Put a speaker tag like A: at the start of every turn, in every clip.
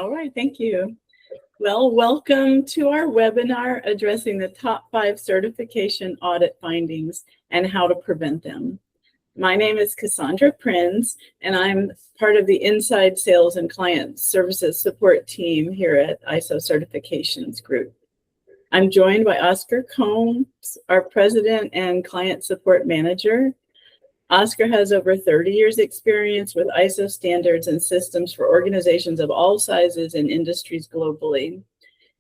A: All right, thank you. Well, welcome to our webinar addressing the top 5 certification audit findings and how to prevent them. My name is Cassandra Prinz, and I'm part of the Inside Sales and Client Services Support team here at ISO Certifications Group. I'm joined by Oscar Combs, our President and Client Support Manager. Oscar has over 30 years experience with ISO standards and systems for organizations of all sizes and industries globally.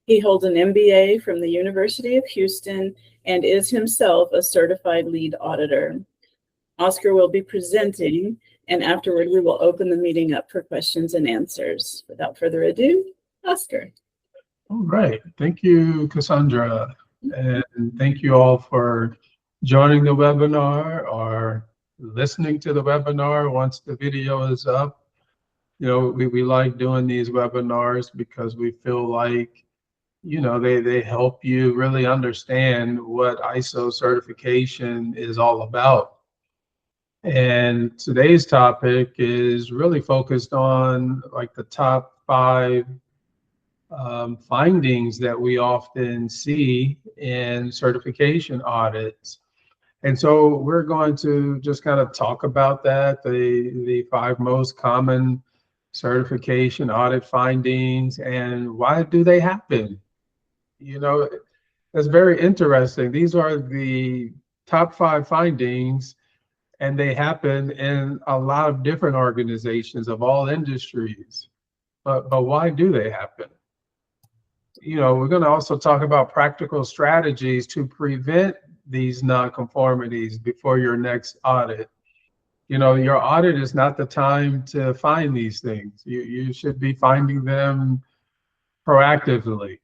A: He holds an MBA from the University of Houston and is himself a certified lead auditor. Oscar will be presenting, and afterward we will open the meeting up for questions and answers. Without further ado, Oscar.
B: All right. Thank you, Cassandra. And thank you all for joining the webinar or listening to the webinar once the video is up. You know, we like doing these webinars because we feel like, you know, they help you really understand what ISO certification is all about. And today's topic is really focused on like the top 5 findings that we often see in certification audits. And so we're going to just kind of talk about that, the 5 most common certification audit findings and why do they happen? You know, it's very interesting. These are the top 5 findings, and they happen in a lot of different organizations of all industries. But why do they happen? You know, we're going to also talk about practical strategies to prevent these nonconformities before your next audit. You know, your audit is not the time to find these things. You should be finding them proactively.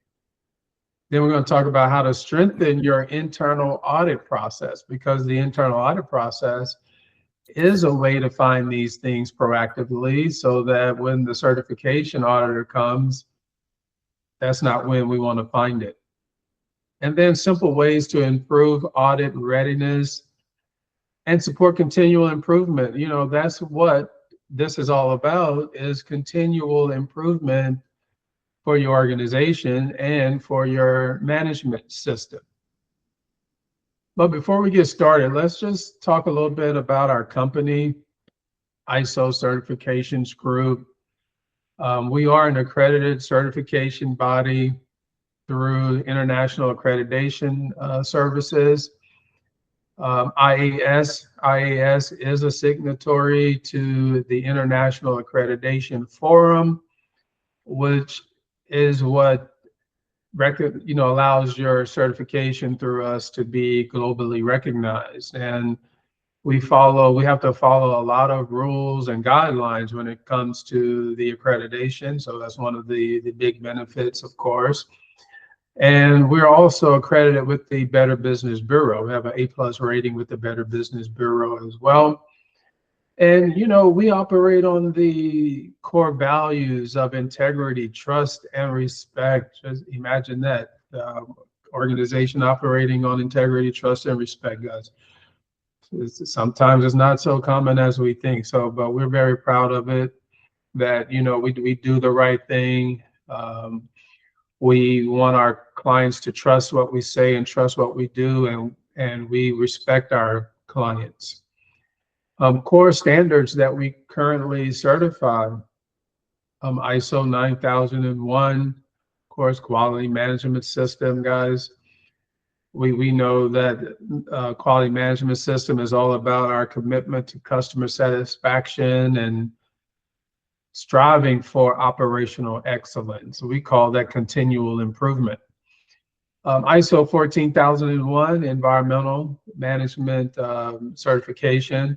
B: Then we're going to talk about how to strengthen your internal audit process, because the internal audit process is a way to find these things proactively so that when the certification auditor comes, that's not when we want to find it. And then simple ways to improve audit readiness and support continual improvement. You know, that's what this is all about, is continual improvement for your organization and for your management system. But before we get started, let's just talk a little bit about our company, ISO Certifications Group. We are an accredited certification body through International Accreditation Services. IAS is a signatory to the International Accreditation Forum, which is what allows your certification through us to be globally recognized. And we have to follow a lot of rules and guidelines when it comes to the accreditation. So that's one of the big benefits, of course. And we're also accredited with the Better Business Bureau. We have an A+ rating with the Better Business Bureau as well. And, you know, we operate on the core values of integrity, trust, and respect. Just imagine that, organization operating on integrity, trust, and respect, guys. Sometimes it's not so common as we think. So, but we're very proud of it, that, you know, we do the right thing. We want our clients to trust what we say and trust what we do, and we respect our clients. Core standards that we currently certify, ISO 9001, of course, quality management system, guys. We know that quality management system is all about our commitment to customer satisfaction and striving for operational excellence. We call that continual improvement. ISO 14001, environmental management certification,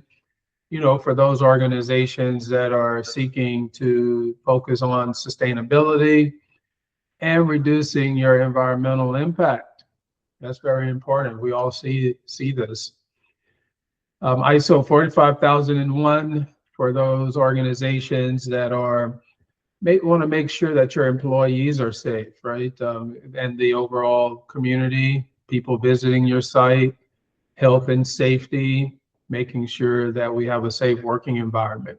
B: you know, for those organizations that are seeking to focus on sustainability and reducing your environmental impact. That's very important. We all see this. ISO 45001, for those organizations that want to make sure that your employees are safe, right? And the overall community, people visiting your site, health and safety, making sure that we have a safe working environment.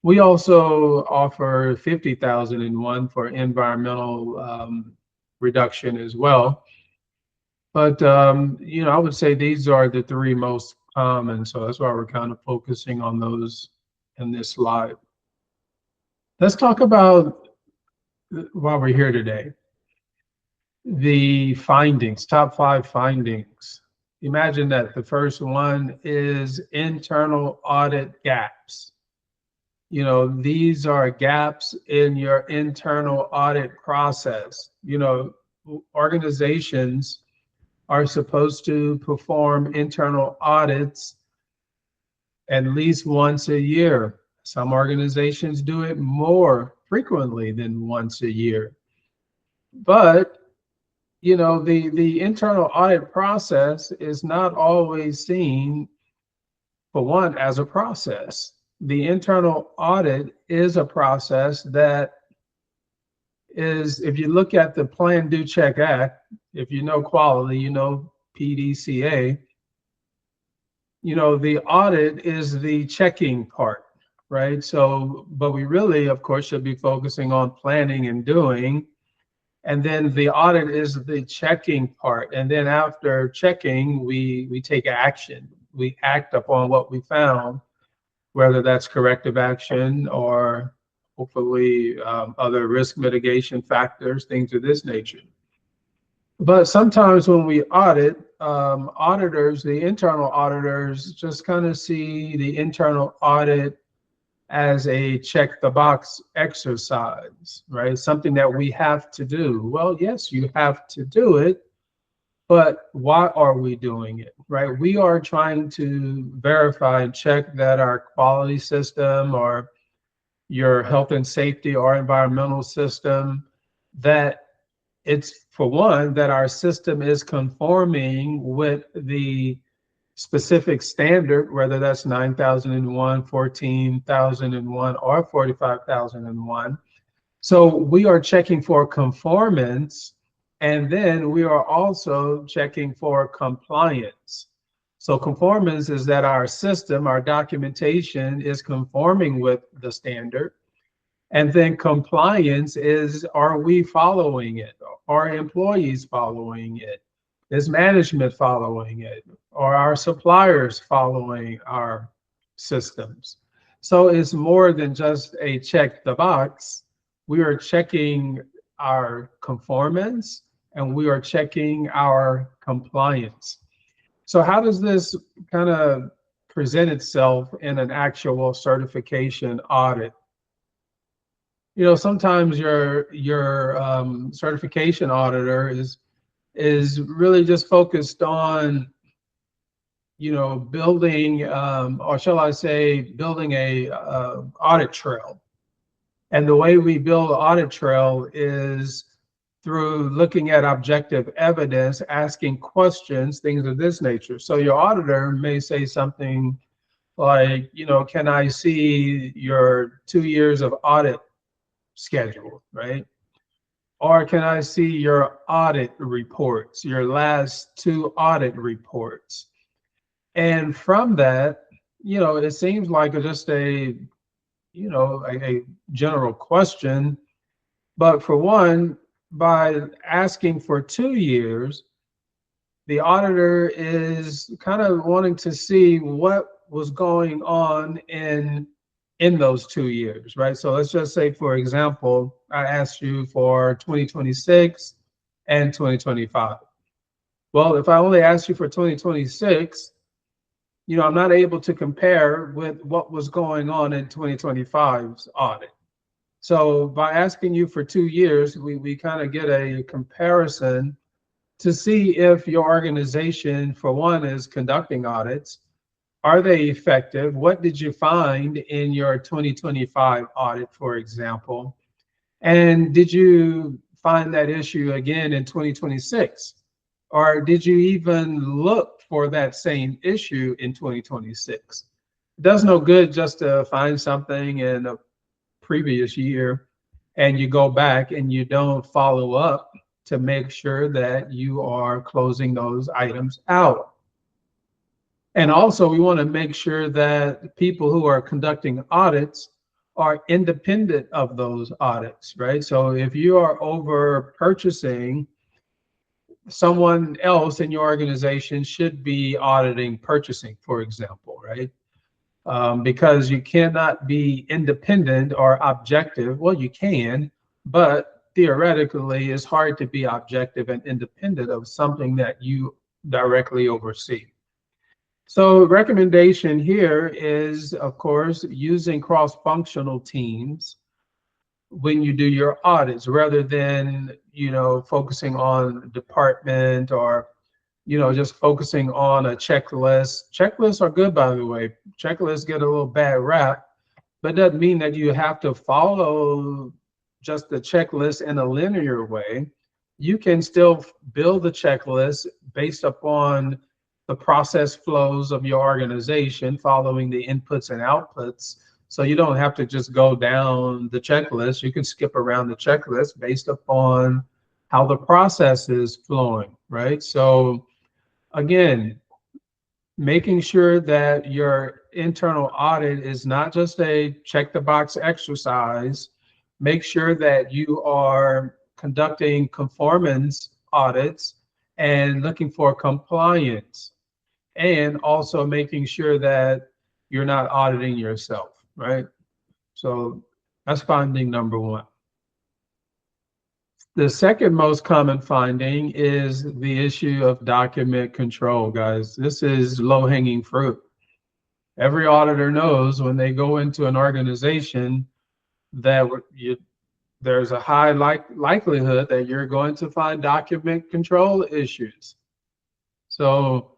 B: We also offer 50,001 for environmental reduction as well. But, I would say these are the three most common. So that's why we're kind of focusing on those in this slide. Let's talk about, while we're here today, the findings, top 5 findings. Imagine that the first one is internal audit gaps. These are gaps in your internal audit process. Organizations are supposed to perform internal audits at least once a year. Some organizations do it more frequently than once a year. But, the internal audit process is not always seen, for one, as a process. The internal audit is a process that is, if you look at the Plan, Do, Check, Act, if you know quality, PDCA, the audit is the checking part, right? So, but we really, of course, should be focusing on planning and doing. And then the audit is the checking part. And then after checking, we take action. We act upon what we found, whether that's corrective action or hopefully other risk mitigation factors, things of this nature. But sometimes when we audit, auditors, the internal auditors, just kind of see the internal audit as a check the box exercise, right? Something that we have to do. Well, yes, you have to do it, but why are we doing it, right? We are trying to verify and check that our quality system or your health and safety or environmental system, that it's, for one, that our system is conforming with the specific standard, whether that's 9,001, 14,001, or 45,001. So we are checking for conformance, and then we are also checking for compliance. So conformance is that our system, our documentation is conforming with the standard. And then compliance is, are we following it? Are employees following it? Is management following it? Are our suppliers following our systems? So it's more than just a check the box. We are checking our conformance and we are checking our compliance. So how does this kind of present itself in an actual certification audit? Sometimes your certification auditor is really just focused on, building, or shall I say, building a audit trail. And the way we build audit trail is through looking at objective evidence, asking questions, things of this nature. So your auditor may say something like, can I see your 2 years of audit schedule, right? Or can I see your audit reports, your last 2 audit reports? And from that, it seems like just a general question. But for one, by asking for 2 years, the auditor is kind of wanting to see what was going on in those 2 years, right? So let's just say, for example, I asked you for 2026 and 2025. Well, if I only asked you for 2026, I'm not able to compare with what was going on in 2025's audit. So by asking you for 2 years, we kind of get a comparison to see if your organization, for one, is conducting audits. Are they effective? What did you find in your 2025 audit, for example? And did you find that issue again in 2026? Or did you even look for that same issue in 2026? It does no good just to find something in a previous year and you go back and you don't follow up to make sure that you are closing those items out. And also, we want to make sure that people who are conducting audits are independent of those audits, right? So if you are over purchasing, someone else in your organization should be auditing purchasing, for example, right? Because you cannot be independent or objective. Well, you can, but theoretically, it's hard to be objective and independent of something that you directly oversee. So recommendation here is, of course, using cross-functional teams when you do your audits rather than, focusing on department or, just focusing on a checklist. Checklists are good, by the way. Checklists get a little bad rap, but it doesn't mean that you have to follow just the checklist in a linear way. You can still build the checklist based upon the process flows of your organization, following the inputs and outputs. So you don't have to just go down the checklist. You can skip around the checklist based upon how the process is flowing, right? So again, making sure that your internal audit is not just a check the box exercise. Make sure that you are conducting conformance audits and looking for compliance, and also making sure that you're not auditing yourself, right? So that's finding number one. The second most common finding is the issue of document control, guys. This is low-hanging fruit. Every auditor knows when they go into an organization that there's a high likelihood that you're going to find document control issues. So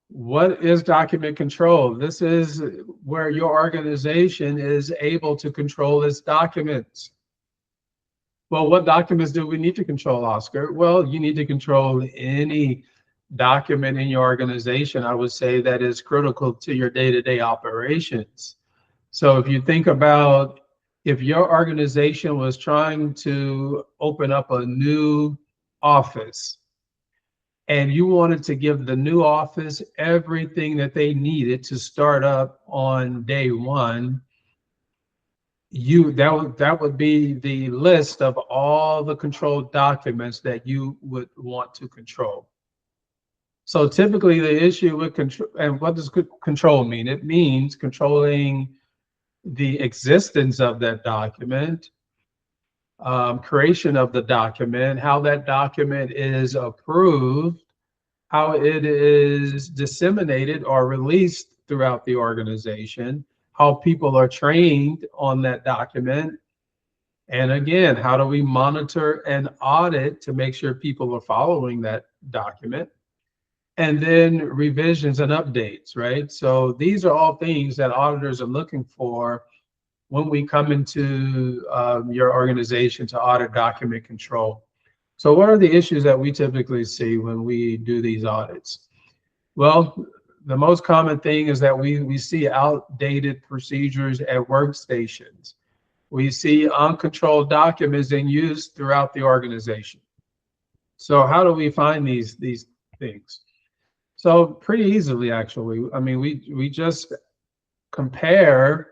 B: what is document control? This is where your organization is able to control its documents. Well, what documents do we need to control, Oscar? Well, you need to control any document in your organization, I would say, that is critical to your day-to-day operations. So if you think about, if your organization was trying to open up a new office and you wanted to give the new office everything that they needed to start up on day one, that would be the list of all the controlled documents that you would want to control. So typically the issue with control, and what does control mean? It means controlling the existence of that document, creation of the document, how that document is approved, how it is disseminated or released throughout the organization, how people are trained on that document. And again, how do we monitor and audit to make sure people are following that document? And then revisions and updates, right? So these are all things that auditors are looking for when we come into your organization to audit document control. So what are the issues that we typically see when we do these audits? Well, the most common thing is that we see outdated procedures at workstations. We see uncontrolled documents in use throughout the organization. So how do we find these things? So pretty easily, actually. I mean, we just compare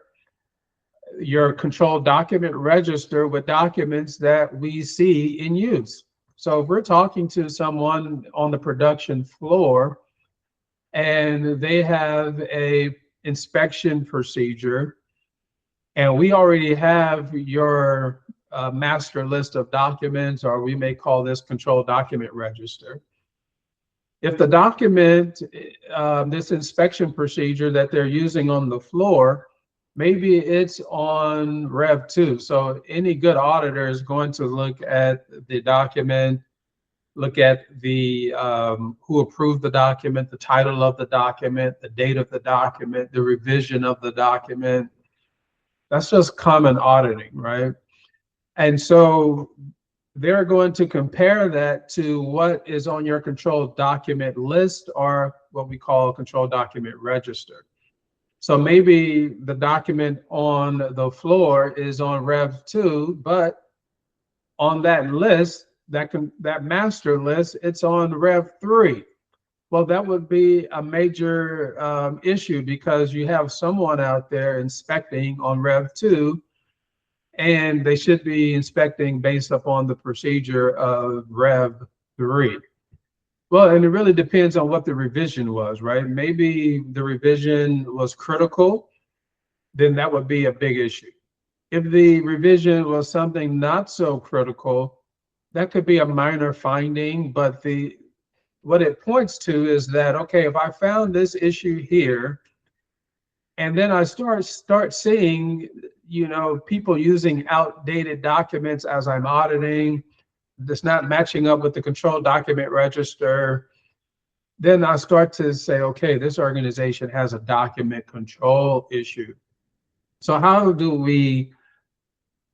B: your controlled document register with documents that we see in use. So if we're talking to someone on the production floor and they have a inspection procedure, and we already have your master list of documents, or we may call this controlled document register. If the document, this inspection procedure that they're using on the floor, maybe it's on Rev 2. So any good auditor is going to look at the document, look at the who approved the document, the title of the document, the date of the document, the revision of the document. That's just common auditing, right? And so they're going to compare that to what is on your controlled document list, or what we call a controlled document register. So maybe the document on the floor is on Rev 2, but on that list, that master list, it's on Rev 3. Well, that would be a major issue, because you have someone out there inspecting on Rev 2 and they should be inspecting based upon the procedure of Rev 3. Well, and it really depends on what the revision was, right? Maybe the revision was critical, then that would be a big issue. If the revision was something not so critical, that could be a minor finding, but what it points to is that, okay, if I found this issue here, and then I start seeing, people using outdated documents as I'm auditing, that's not matching up with the control document register, then I start to say, okay, this organization has a document control issue. So how do we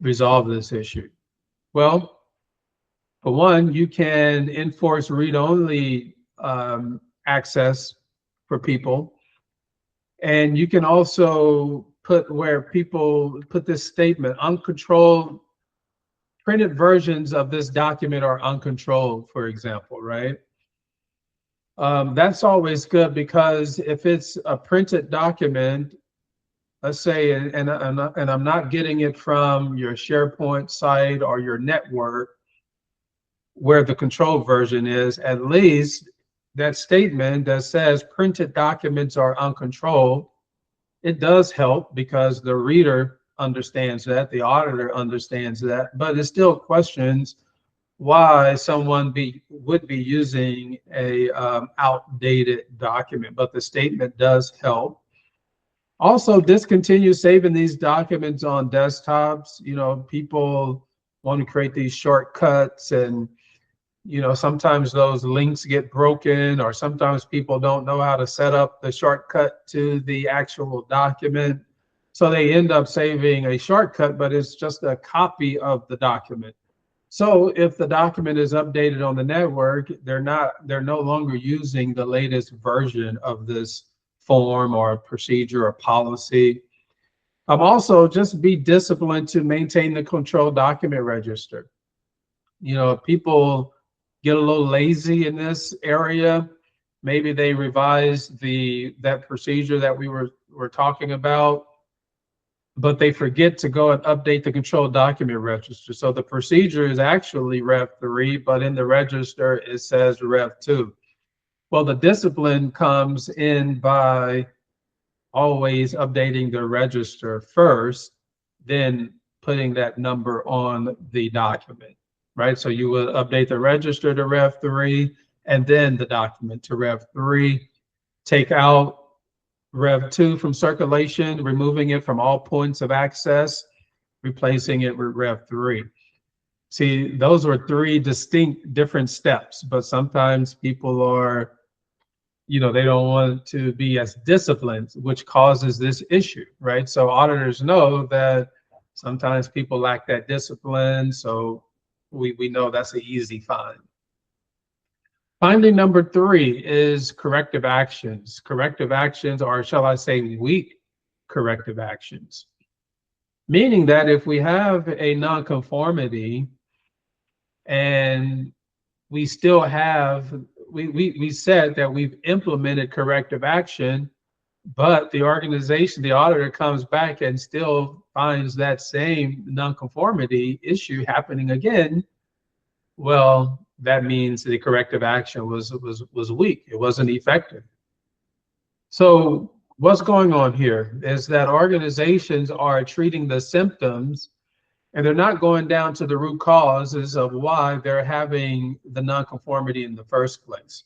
B: resolve this issue? Well, for one, you can enforce read-only access for people. And you can also put where people put this statement, uncontrolled, printed versions of this document are uncontrolled, for example, right? That's always good, because if it's a printed document, let's say, and I'm not getting it from your SharePoint site or your network where the control version is, at least that statement that says printed documents are uncontrolled, it does help, because the reader understands that, the auditor understands that, but it still questions why someone would be using a outdated document, but the statement does help. Also, discontinue saving these documents on desktops. People want to create these shortcuts, and sometimes those links get broken, or sometimes people don't know how to set up the shortcut to the actual document. So they end up saving a shortcut, but it's just a copy of the document. So if the document is updated on the network, they're no longer using the latest version of this form or procedure or policy. Also, just be disciplined to maintain the control document register. People get a little lazy in this area. Maybe they revised that procedure that we were talking about, but they forget to go and update the control document register. So the procedure is actually Rev 3, but in the register it says Rev 2. Well, the discipline comes in by always updating the register first, then putting that number on the document, right? So you will update the register to Rev 3, and then the document to Rev 3. Take out Rev 2 from circulation, removing it from all points of access, replacing it with Rev 3. See, those were 3 distinct different steps, but sometimes people are, they don't want to be as disciplined, which causes this issue, right? So auditors know that sometimes people lack that discipline, so we know that's an easy find. Finding number 3 is corrective actions. Corrective actions, or shall I say weak corrective actions. Meaning that if we have a nonconformity and we still have, we said that we've implemented corrective action, but the organization, the auditor comes back and still finds that same nonconformity issue happening again, well, that means the corrective action was weak. It wasn't effective. So what's going on here is that organizations are treating the symptoms, and they're not going down to the root causes of why they're having the nonconformity in the first place.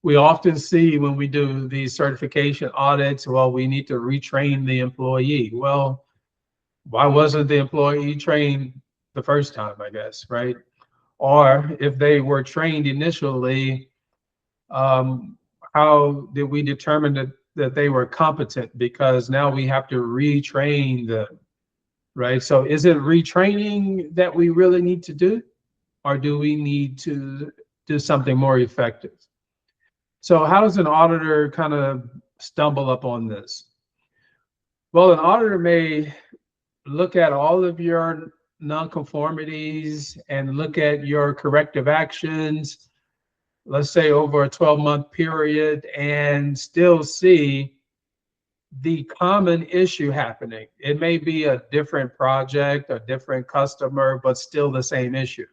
B: We often see when we do these certification audits, well, we need to retrain the employee. Well, why wasn't the employee trained the first time, I guess, right? Or if they were trained initially, how did we determine that they were competent? Because now we have to retrain them, right? So is it retraining that we really need to do, or do we need to do something more effective? So how does an auditor kind of stumble up on this? Well, an auditor may look at all of your nonconformities and look at your corrective actions, let's say over a 12-month period, and still see the common issue happening. It may be a different project, a different customer, but still the same issue.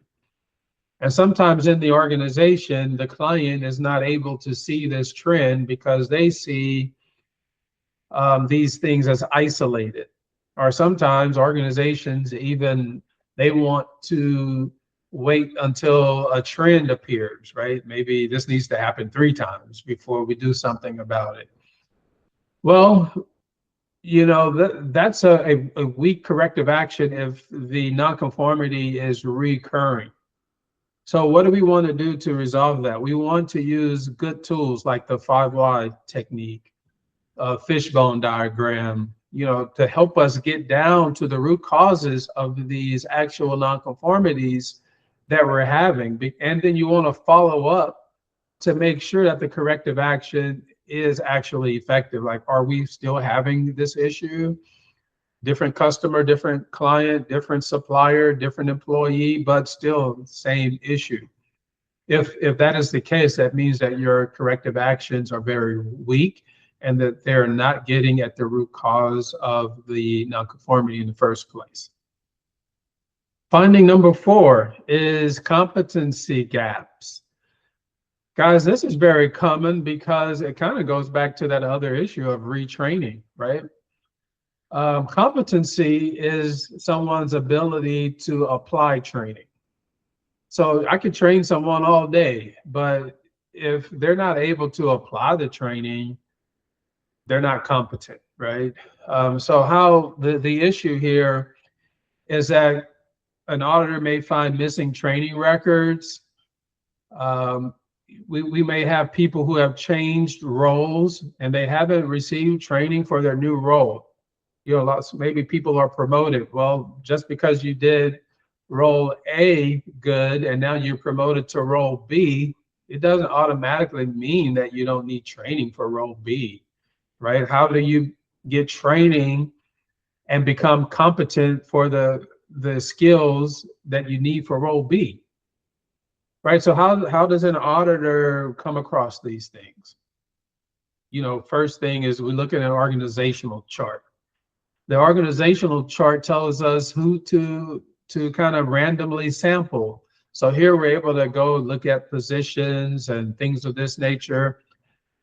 B: And sometimes in the organization, the client is not able to see this trend because they see these things as isolated. Or sometimes organizations even, they want to wait until a trend appears, right? Maybe this needs to happen 3 times before we do something about it. Well, that's a weak corrective action if the nonconformity is recurring. So what do we want to do to resolve that? We want to use good tools like the 5 why technique, fishbone diagram, to help us get down to the root causes of these actual nonconformities that we're having. And then you want to follow up to make sure that the corrective action is actually effective. Like, are we still having this issue? Different customer, different client, different supplier, different employee, but still same issue. If that is the case, that means that your corrective actions are very weak and that they're not getting at the root cause of the nonconformity in the first place. Finding number 4 is competency gaps. Guys, this is very common because it kind of goes back to that other issue of retraining, right? Competency is someone's ability to apply training. So I could train someone all day, but if they're not able to apply the training, they're not competent, right? So how the issue here is that an auditor may find missing training records. We may have people who have changed roles and they haven't received training for their new role. Maybe people are promoted. Well, just because you did role A good and now you're promoted to role B, it doesn't automatically mean that you don't need training for role B, right? How do you get training and become competent for the skills that you need for role B, right? So how does an auditor come across these things? First thing is we look at an organizational chart. The organizational chart tells us who to kind of randomly sample. So here we're able to go look at positions and things of this nature.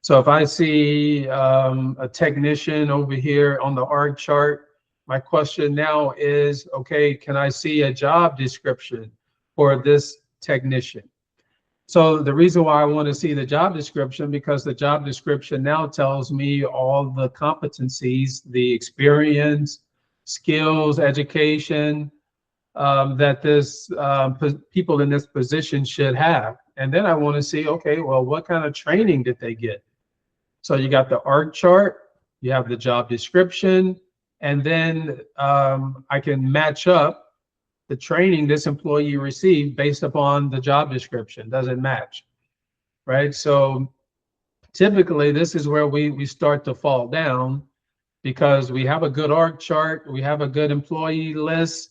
B: So if I see a technician over here on the org chart, my question now is, okay, can I see a job description for this technician? So the reason why I want to see the job description, because the job description now tells me all the competencies, the experience, skills, education that this people in this position should have. And then I want to see, okay, well, what kind of training did they get? So you got the org chart, you have the job description, and then I can match up the training this employee received based upon the job description. Does it match, right? So typically this is where we start to fall down, because we have a good org chart, we have a good employee list,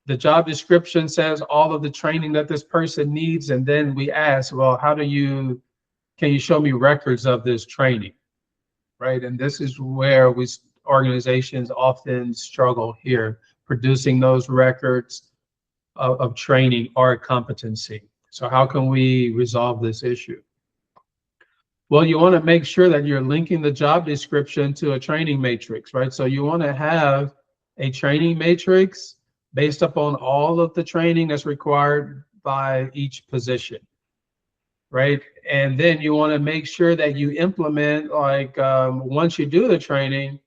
B: the job description says all of the training that this person needs, and then we ask, well, can you show me records of this training, right? And this is where organizations often struggle here, producing those records of training or competency. So how can we resolve this issue? Well, you want to make sure that you're linking the job description to a training matrix, right? So you want to have a training matrix based upon all of the training that's required by each position, right? And then you want to make sure that you implement, like once you do the training,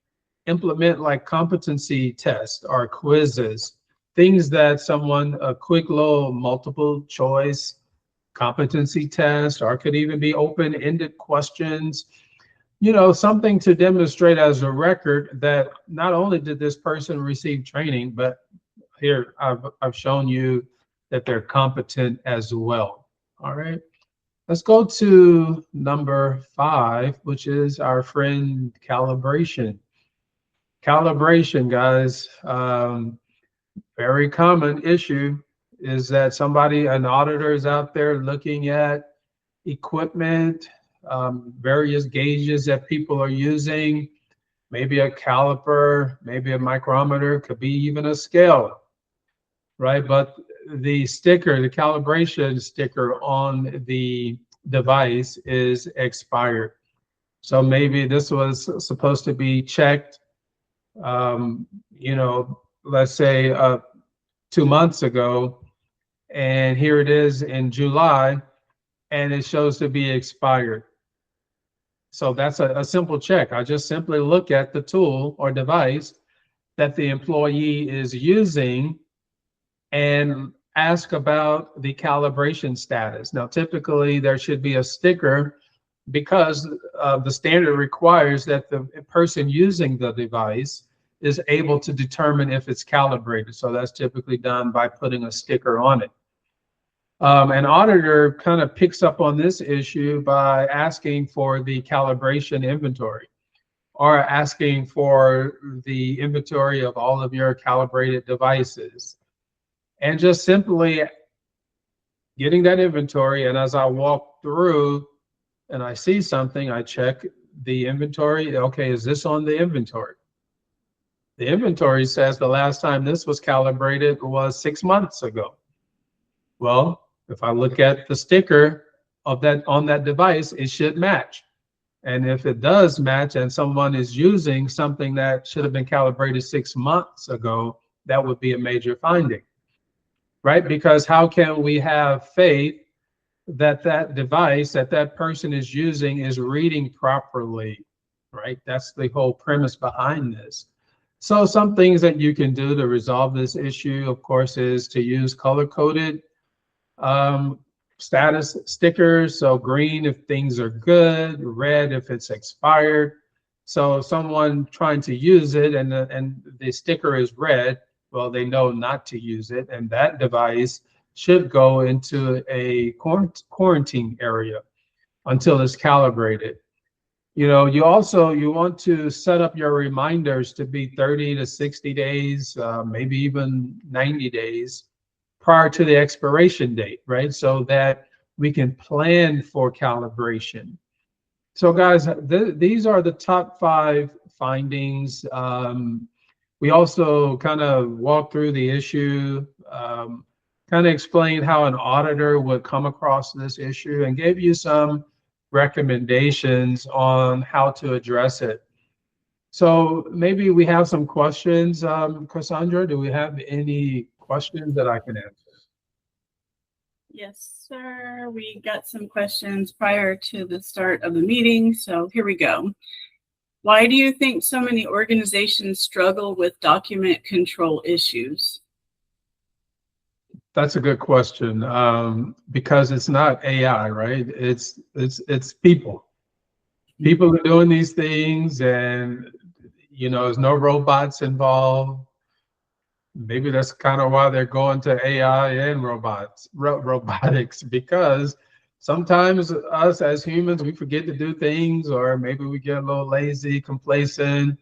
B: implement like competency tests or quizzes, things that a quick little multiple choice competency test, or could even be open-ended questions, something to demonstrate as a record that not only did this person receive training, but here I've shown you that they're competent as well. All right, let's go to number 5, which is our friend calibration. Calibration, guys, very common issue is that an auditor is out there looking at equipment, various gauges that people are using, maybe a caliper, maybe a micrometer, could be even a scale, right? But the sticker, the calibration sticker on the device is expired. So maybe this was supposed to be checked, let's say 2 months ago, and here it is in July, and it shows to be expired. So that's a simple check. I just simply look at the tool or device that the employee is using and ask about the calibration status. Now, typically there should be a sticker because the standard requires that the person using the device is able to determine if it's calibrated. So that's typically done by putting a sticker on it. An auditor kind of picks up on this issue by asking for the calibration inventory or asking for the inventory of all of your calibrated devices. And just simply getting that inventory, and as I walk through and I see something, I check the inventory. Okay, is this on the inventory? The inventory says the last time this was calibrated was 6 months ago. Well, if I look at the sticker of that on that device, it should match. And if it does match and someone is using something that should have been calibrated 6 months ago, that would be a major finding, right? Because how can we have faith that that device that that person is using is reading properly, right? That's the whole premise behind this. So some things that you can do to resolve this issue, of course, is to use color-coded status stickers. So green if things are good, red if it's expired. So someone trying to use it and the sticker is red, well, they know not to use it, and that device should go into a quarantine area until it's calibrated. You want to set up your reminders to be 30 to 60 days, maybe even 90 days prior to the expiration date, right? So that we can plan for calibration. So guys, these are the top 5 findings. We also kind of walked through the issue, kind of explained how an auditor would come across this issue and gave you some recommendations on how to address it. So maybe we have some questions. Cassandra, do we have any questions that I can answer?
A: Yes, sir. We got some questions prior to the start of the meeting, so here we go. Why do you think so many organizations struggle with document control issues?
B: That's a good question, because it's not AI, right? It's people. People are doing these things, and there's no robots involved. Maybe that's kind of why they're going to AI and robotics, because sometimes us as humans, we forget to do things, or maybe we get a little lazy, complacent.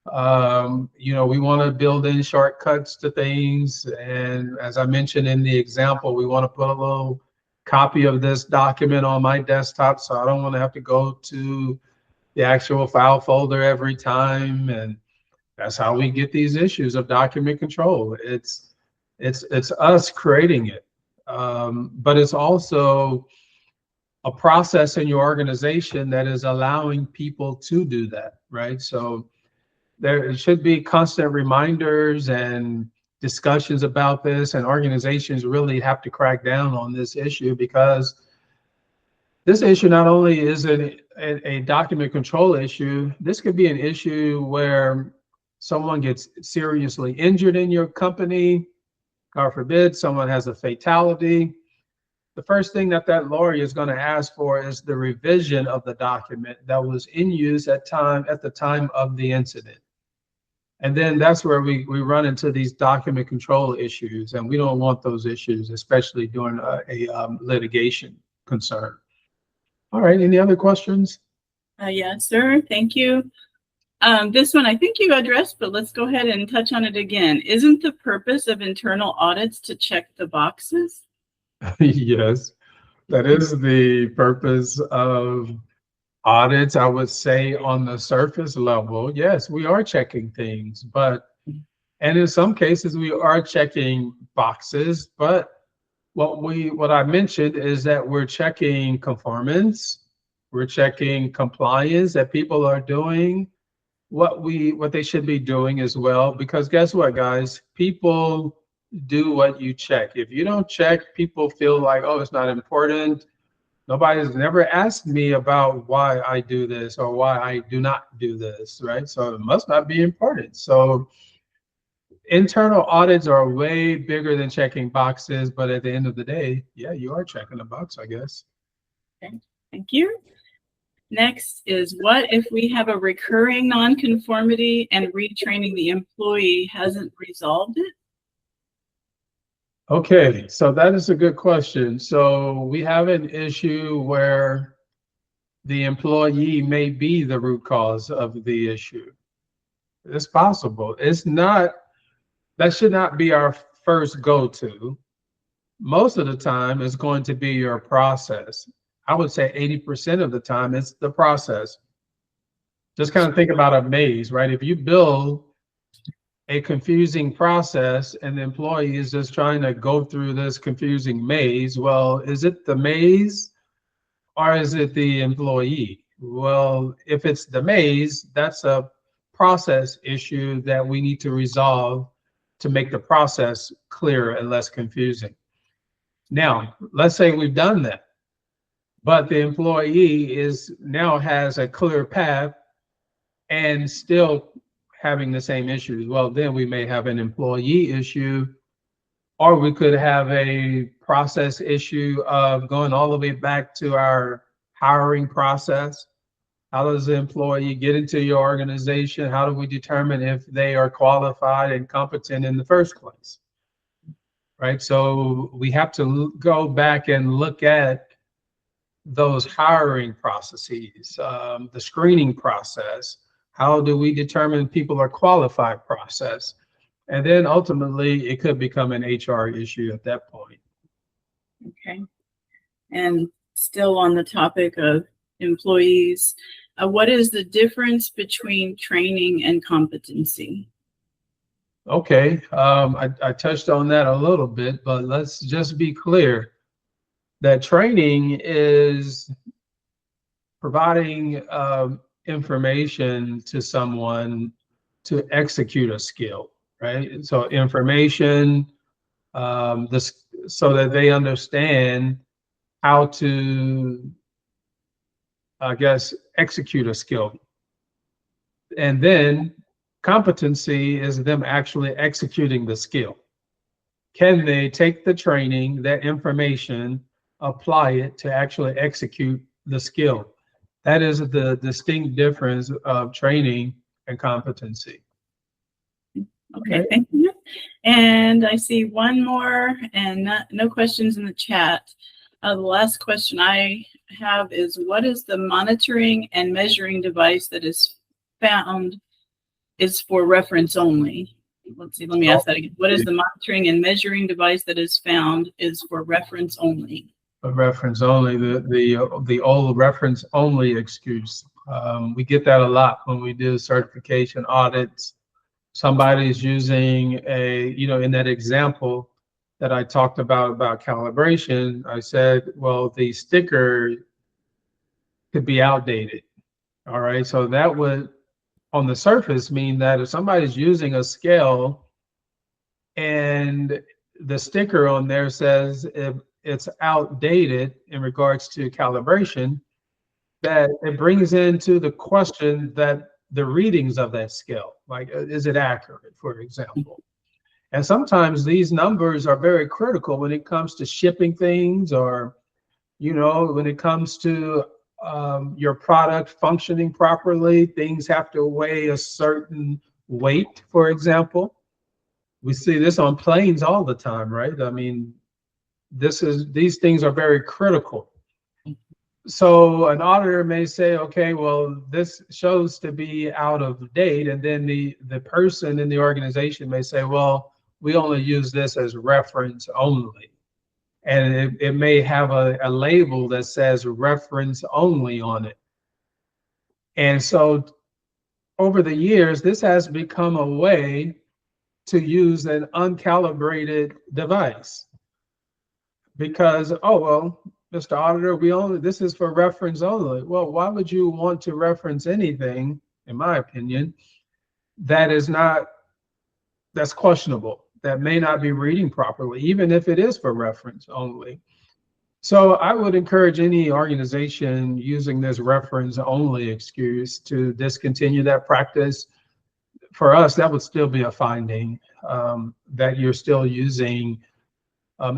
B: We want to build in shortcuts to things. And as I mentioned in the example, we want to put a little copy of this document on my desktop, so I don't want to have to go to the actual file folder every time. And that's how we get these issues of document control. It's us creating it, but it's also a process in your organization that is allowing people to do that, right? So there should be constant reminders and discussions about this, and organizations really have to crack down on this issue, because this issue not only is a document control issue, this could be an issue where someone gets seriously injured in your company. God forbid, someone has a fatality. The first thing that lawyer is going to ask for is the revision of the document that was in use at the time of the incident. And then that's where we run into these document control issues, and we don't want those issues, especially during a litigation concern. All right, any other questions?
A: Yes, sir. Thank you. This one I think you addressed, but let's go ahead and touch on it again. Isn't the purpose of internal audits to check the boxes?
B: Yes, that is the purpose of Audits, I would say on the surface level, yes, we are checking things, and in some cases we are checking boxes, but what I mentioned is that we're checking conformance, we're checking compliance that people are doing, what they should be doing as well. Because guess what, guys? People do what you check. If you don't check, people feel like, oh, it's not important. Nobody's never asked me about why I do this or why I do not do this, right? So it must not be important. So internal audits are way bigger than checking boxes, but at the end of the day, yeah, you are checking a box, I guess.
A: Okay, thank you. Next is, what if we have a recurring nonconformity and retraining the employee hasn't resolved it?
B: Okay, so that is a good question. So we have an issue where the employee may be the root cause of the issue. It's possible. It's not, that should not be our first go-to. Most of the time, it's going to be your process. I would say 80% of the time, it's the process. Just kind of think about a maze, right? If you build a confusing process and the employee is just trying to go through this confusing maze, well, is it the maze or is it the employee? Well, if it's the maze, that's a process issue that we need to resolve to make the process clearer and less confusing. Now, let's say we've done that, but the employee now has a clear path and still having the same issues. Well, then we may have an employee issue, or we could have a process issue of going all the way back to our hiring process. How does the employee get into your organization? How do we determine if they are qualified and competent in the first place? Right. So we have to go back and look at those hiring processes, the screening process. How do we determine people are qualified process? And then ultimately it could become an HR issue at that point.
A: Okay. And still on the topic of employees, what is the difference between training and competency?
B: Okay, I touched on that a little bit, but let's just be clear that training is providing information to someone to execute a skill, right? So information, so that they understand how to, I guess, execute a skill. And then competency is them actually executing the skill. Can they take the training, that information, apply it to actually execute the skill? That is the distinct difference of training and competency.
A: Okay, thank you. And I see one more, and no questions in the chat. The last question I have is, what is the monitoring and measuring device that is found is for reference only? Let's see, let me ask that again. What is the monitoring and measuring device that is found is for reference only?
B: A reference only, the old reference only excuse. We get that a lot when we do certification audits. Somebody's using in that example that I talked about calibration, I said, well, the sticker could be outdated. All right, so that would, on the surface, mean that if somebody's using a scale and the sticker on there says if it's outdated in regards to calibration, that it brings into the question that the readings of that scale, like, is it accurate, for example? And sometimes these numbers are very critical when it comes to shipping things, or, when it comes to your product functioning properly. Things have to weigh a certain weight, for example. We see this on planes all the time, right? I mean, these things are very critical. So an auditor may say, okay, well, this shows to be out of date. And then the person in the organization may say, well, we only use this as reference only. And it may have a label that says reference only on it. And so over the years, this has become a way to use an uncalibrated device because, oh, well, Mr. Auditor, this is for reference only. Well, why would you want to reference anything, in my opinion, that's questionable, that may not be reading properly, even if it is for reference only? So I would encourage any organization using this reference only excuse to discontinue that practice. For us, that would still be a finding, that you're still using,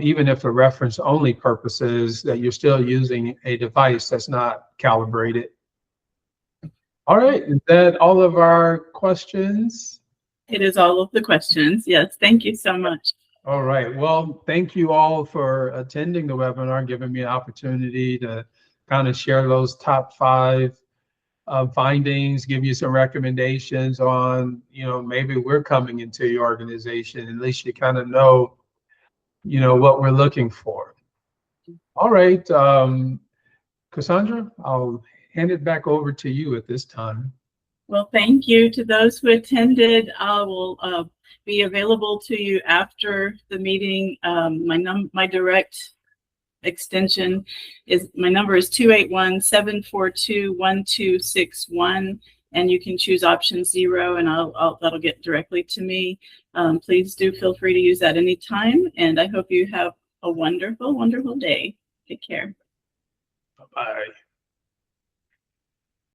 B: even if for reference only purposes, that you're still using a device that's not calibrated. All right, is that all of our questions?
A: It is all of the questions. Yes, thank you so much.
B: All right, well, thank you all for attending the webinar, giving me an opportunity to kind of share those top 5 findings, give you some recommendations on, maybe we're coming into your organization. At least you kind of know, what we're looking for. All right, Cassandra, I'll hand it back over to you at this time.
A: Well, thank you to those who attended. I will be available to you after the meeting. My direct extension is, my number is 281-742-1261, and you can choose option 0, and that'll get directly to me. Please do feel free to use that anytime, and I hope you have a wonderful, wonderful day. Take care.
B: Bye-bye.